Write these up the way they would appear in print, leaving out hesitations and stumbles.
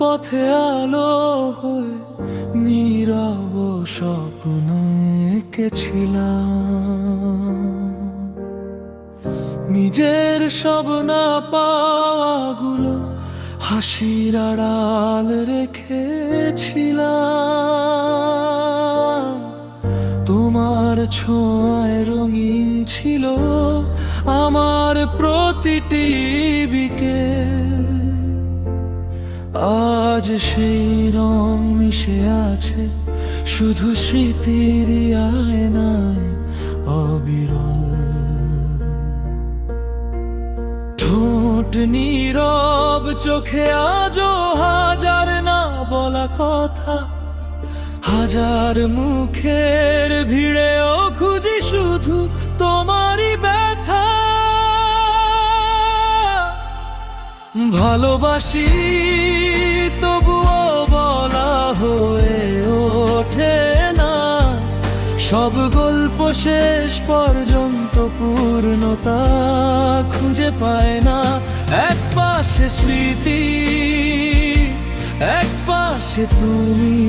পথে আলো হয়ে নীরব স্বপ্ন এঁকেছিলাম। নিজের সব না পাওয়াগুলো হাসির আড়াল রেখেছিলাম। তোমার ছোঁয়ায় রঙিন ছিল আমার প্রতিটি বিকেল। আজ সেই রং মিশে আছে শুধু স্মৃতির আয়নায় অবিরল। ঠোঁট নীরব, চোখে আজও হাজার না বলা কথা, হাজার মুখের ভিড়েও খুঁজি শুধু তোমারই ব্যথা। ভালোবাসি তবুও বলা হয়ে ওঠে না, সব গল্প শেষ পর্যন্ত পূর্ণতা খুঁজে পায় না। এক পাশে স্মৃতি, এক পাশে তুমি,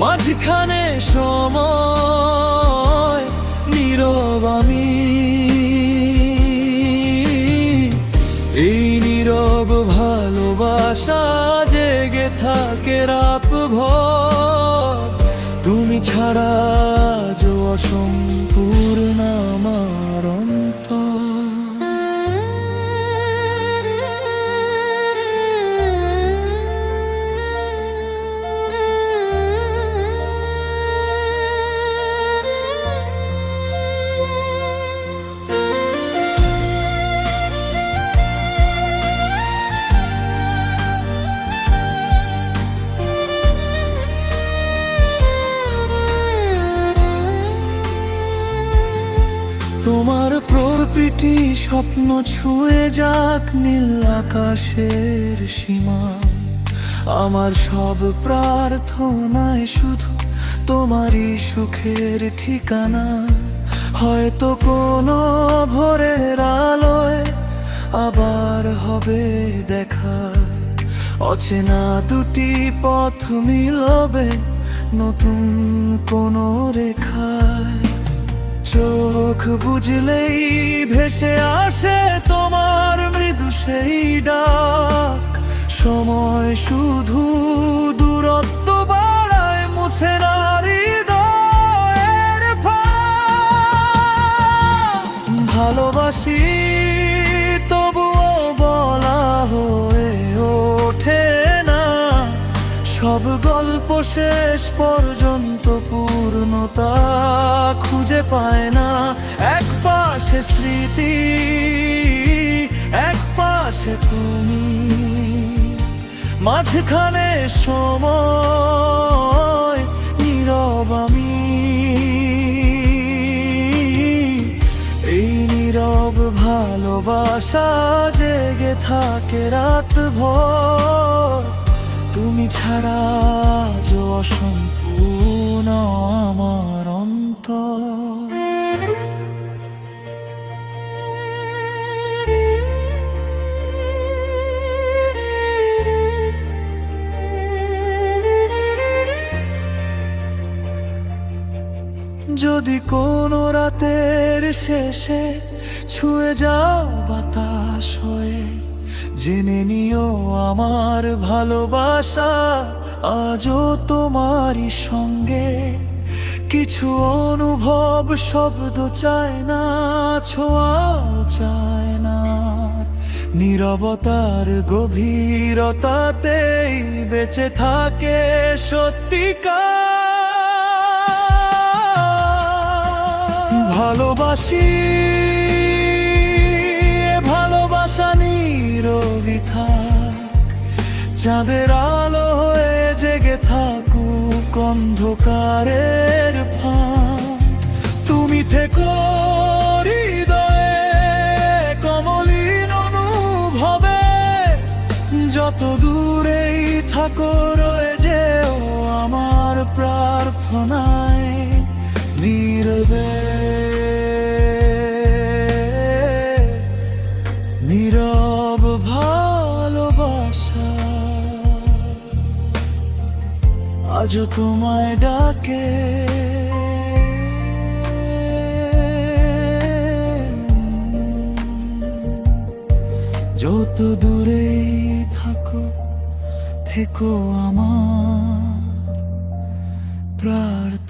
মাঝখানে সময় নীরব আমি। এই নীরব ভালোবাসা জেগে থাকে রাত ভর, তুমি ছাড়া যে অসম্পূর্ণ আমার অন্তর। তোমার প্রকৃতি স্বপ্ন ছুঁয়ে যাক নীল আকাশের সীমা। আমার সব প্রার্থনায় শুধু তোমারই সুখের ঠিকানা। হয়তো কোনো ভোরের আলোয় আবার হবে দেখা, অচেনা দুটি পথ মিলবে নতুন কোনো রেখায়। চোখ বুঝলেই ভেসে আসে তোমার মৃদু সেই ডাক। সময় শুধু দূরত্ব বাড়ায়, মুছে না হৃদয়ের ফাঁক। ভালোবাসি তবুও বলা হয়ে ওঠে না, সব গল্প শেষ পর্যন্ত পূর্ণতা খুঁজে পায় না। এক পাশে স্মৃতি, এক পাশে তুমি, মাঝখানে সময় নীরব আমি। এই নীরব ভালোবাসা জেগে থাকে রাত ভর, তুমি ছাড়া যে অসম্পূর্ণ আমার অন্তর। যদি কোনো রাতের শেষে ছুঁয়ে যাও বাতাস হয়ে, জেনে নিও আমার ভালোবাসা আজও তোমারই সঙ্গে। কিছু অনুভব শব্দ চায় না, ছোঁয়াও চায় না, নীরবতার গভীরতাতেই বেঁচে থাকে সত্যিকার। ভালোবাসি ভালোবাসা নীরবই থাক, চাঁদের আলো হয়ে জেগে থাকুক অন্ধকারের ফাঁক। তুমি থেকো হৃদয়ে কমলিন অনুভবে, যত দূরেই থাকো রয়ে যেও আমার প্রার্থনায় নীরবে। নীরব ভালোবাসা। আজও তোমায় ডাকে। যত দূরেই থাকো থেকো আমার প্রার্থনা।